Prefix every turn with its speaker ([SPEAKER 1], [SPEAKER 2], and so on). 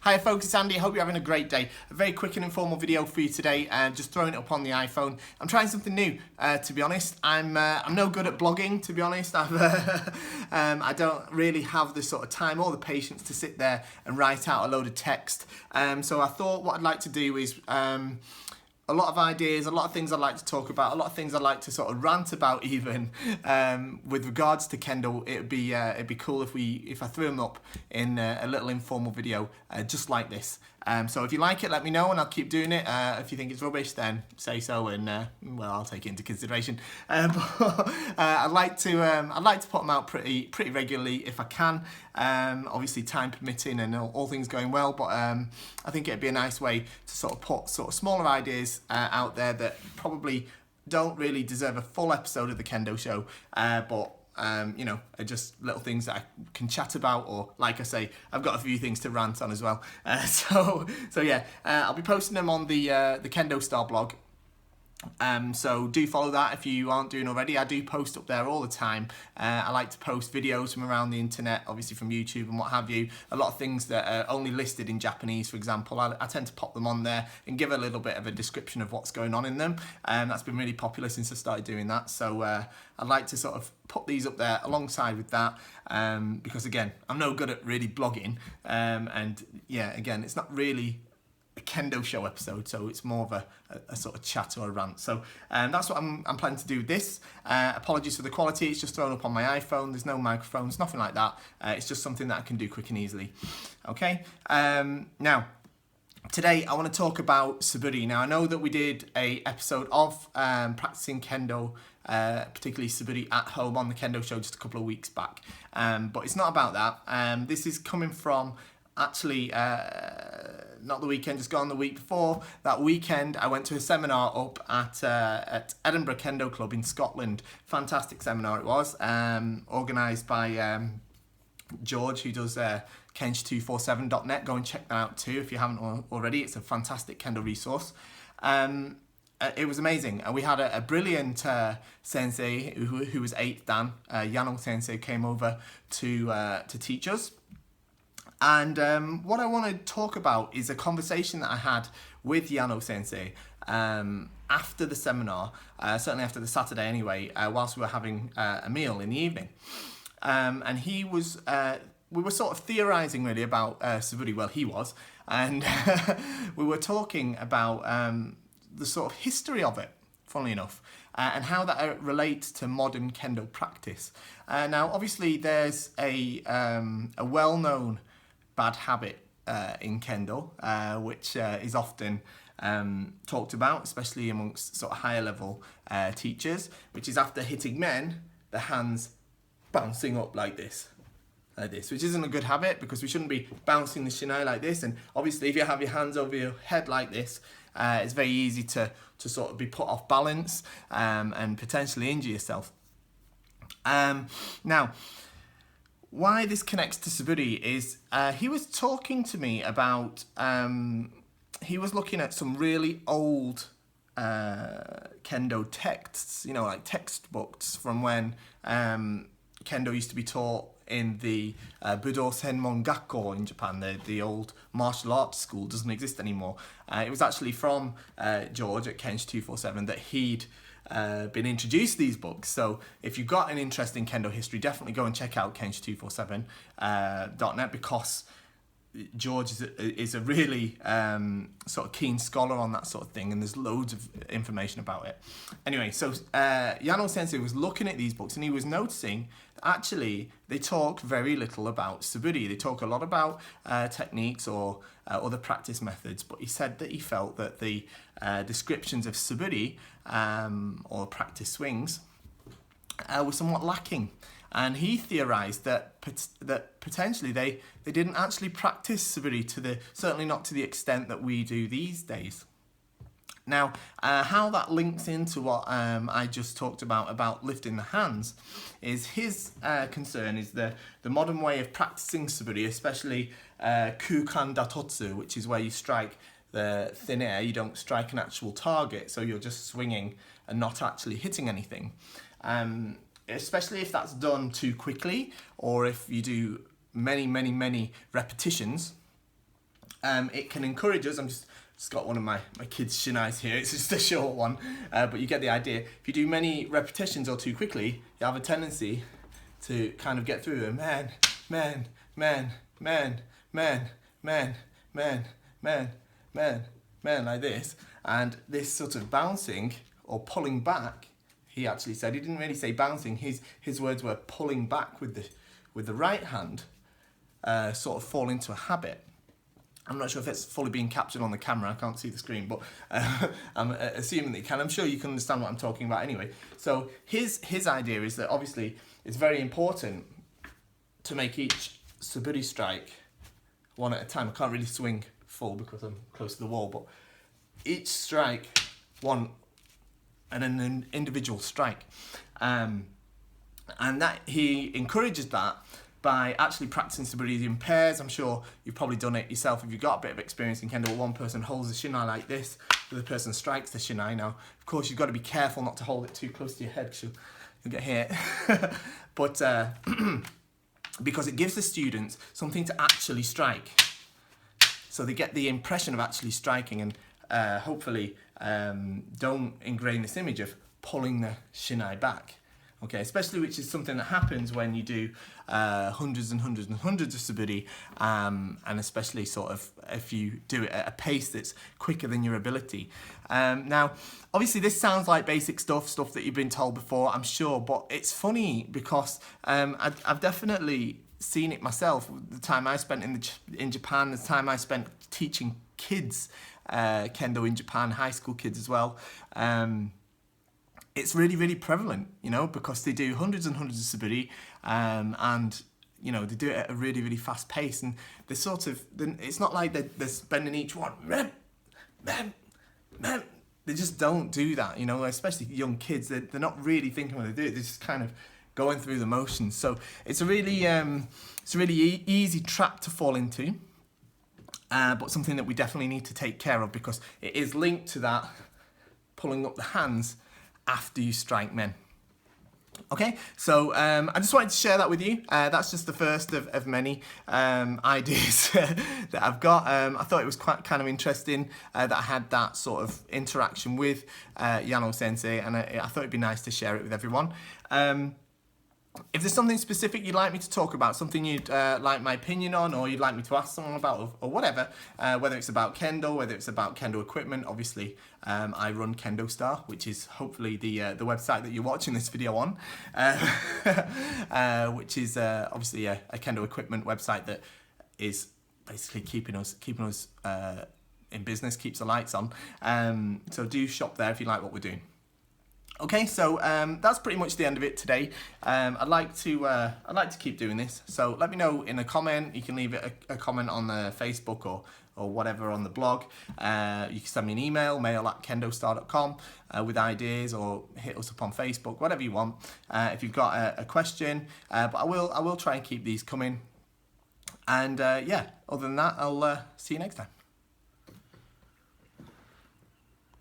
[SPEAKER 1] Hi folks, it's Andy. I hope you're having a great day. A very quick and informal video for you today, just throwing it up on the iPhone. I'm trying something new, to be honest. I'm no good at blogging, to be honest. I don't really have the sort of time or the patience to sit there and write out a load of text. So I thought what I'd like to do is a lot of ideas, a lot of things I'd like to talk about, a lot of things I'd like to sort of rant about even. With regards to Kendo, it'd be cool if I threw them up in a little informal video just like this. So if you like it, let me know and I'll keep doing it. If you think it's rubbish, then say so and well, I'll take it into consideration. But I'd like to put them out pretty regularly if I can. Obviously time permitting and all things going well, but I think it'd be a nice way to sort of put sort of smaller ideas out there that probably don't really deserve a full episode of the Kendo show, but you know, just little things that I can chat about, or like I say, I've got a few things to rant on as well. So yeah, I'll be posting them on the KendoStar blog. So do follow that if you aren't doing already. I do post up there all the time. I like to post videos from around the internet, obviously from YouTube and what have you. A lot of things that are only listed in Japanese, for example. I tend to pop them on there and give a little bit of a description of what's going on in them. That's been really popular since I started doing that. So I'd like to sort of put these up there alongside with that, because again, I'm no good at really blogging. And yeah, again, it's not really a Kendo show episode, so it's more of a sort of chat or a rant. So that's what I'm planning to do with this. Apologies for the quality, it's just thrown up on my iPhone. There's no microphones, nothing like that. It's just something that I can do quick and easily. Okay, now today I want to talk about Suburi. Now I know that we did a episode of practicing Kendo, particularly Suburi at home on the Kendo show just a couple of weeks back, but it's not about that. This is coming from actually not the weekend just gone, the week before. That weekend I went to a seminar up at Edinburgh Kendo Club in Scotland. Fantastic seminar it was, organised by George, who does Kens247.net. Go and check that out too if you haven't already. It's a fantastic Kendo resource. It was amazing. We had a brilliant sensei who was 8th Dan. Yano sensei came over to teach us. And what I want to talk about is a conversation that I had with Yano sensei after the seminar, certainly after the Saturday anyway, whilst we were having a meal in the evening. And he was, we were sort of theorising really about Suburi, well he was, and we were talking about the sort of history of it, funnily enough, and how that relates to modern Kendo practice. Now obviously there's a well-known bad habit in Kendo, which is often talked about, especially amongst sort of higher level teachers, which is after hitting men, the hands bouncing up like this, which isn't a good habit because we shouldn't be bouncing the shinai like this. And obviously if you have your hands over your head like this, it's very easy to sort of be put off balance and potentially injure yourself. Now, why this connects to Suburi is he was talking to me about, he was looking at some really old Kendo texts, you know, like textbooks from when Kendo used to be taught in the Budo Senmon Gakko in Japan. The old martial arts school doesn't exist anymore. It was actually from George at Kens247 that he'd been introduced to these books. So if you've got an interest in Kendo history, definitely go and check out Kens247.net, because George is a really sort of keen scholar on that sort of thing, and there's loads of information about it. Anyway, so Yano sensei was looking at these books and he was noticing that actually they talk very little about Suburi. They talk a lot about techniques or other practice methods, but he said that he felt that the descriptions of Suburi or practice swings were somewhat lacking. And he theorised that potentially they didn't actually practice Suburi certainly not to the extent that we do these days. Now, how that links into what I just talked about lifting the hands, is his concern is the modern way of practicing Suburi, especially kukan datotsu, which is where you strike the thin air. You don't strike an actual target, so you're just swinging and not actually hitting anything. Especially if that's done too quickly, or if you do many repetitions, it can encourage us. I'm just got one of my kids' shinais here. It's just a short one, but you get the idea. If you do many repetitions or too quickly, you have a tendency to kind of get through a man, man, man, man, man, man, man, man, man, man, like this. And this sort of bouncing or pulling back, he actually said, he didn't really say bouncing, his words were pulling back with the right hand, sort of fall into a habit. I'm not sure if it's fully being captured on the camera, I can't see the screen, but I'm assuming that you can. I'm sure you can understand what I'm talking about anyway. So his idea is that obviously it's very important to make each Suburi strike one at a time. I can't really swing full because I'm close to the wall, but each strike one and an individual strike. And that he encourages that by actually practicing Suburi in pairs. I'm sure you've probably done it yourself if you've got a bit of experience in Kendo. One person holds the shinai like this, the other person strikes the shinai. Now, of course, you've got to be careful not to hold it too close to your head because you'll get hit. But because it gives the students something to actually strike. So they get the impression of actually striking and hopefully don't ingrain this image of pulling the shinai back. Okay, especially which is something that happens when you do hundreds and hundreds and hundreds of Suburi, and especially sort of if you do it at a pace that's quicker than your ability. Now, obviously this sounds like basic stuff that you've been told before, I'm sure, but it's funny because I've definitely seen it myself. The time I spent in Japan, the time I spent teaching kids Kendo in Japan, high school kids as well. It's really, really prevalent, you know, because they do hundreds and hundreds of Suburi, and, you know, they do it at a really, really fast pace, and they're sort of, it's not like they're spending each one, they just don't do that, you know, especially young kids, they're not really thinking when they do it, they're just kind of going through the motions. So it's a really, easy trap to fall into, but something that we definitely need to take care of because it is linked to that pulling up the hands after you strike men. Okay, so I just wanted to share that with you. That's just the first of many ideas that I've got. I thought it was quite kind of interesting that I had that sort of interaction with Yano Sensei, and I thought it'd be nice to share it with everyone. If there's something specific you'd like me to talk about, something you'd like my opinion on, or you'd like me to ask someone about, or whatever, whether it's about Kendo, whether it's about Kendo equipment, obviously I run KendoStar, which is hopefully the website that you're watching this video on, which is obviously a Kendo equipment website that is basically keeping us in business, keeps the lights on. So do shop there if you like what we're doing. Okay, so that's pretty much the end of it today. I'd like to keep doing this. So let me know in a comment. You can leave it a comment on the Facebook or whatever on the blog. You can send me an email, mail@kendostar.com with ideas, or hit us up on Facebook, whatever you want. If you've got a question, but I will try and keep these coming. And yeah, other than that, I'll see you next time.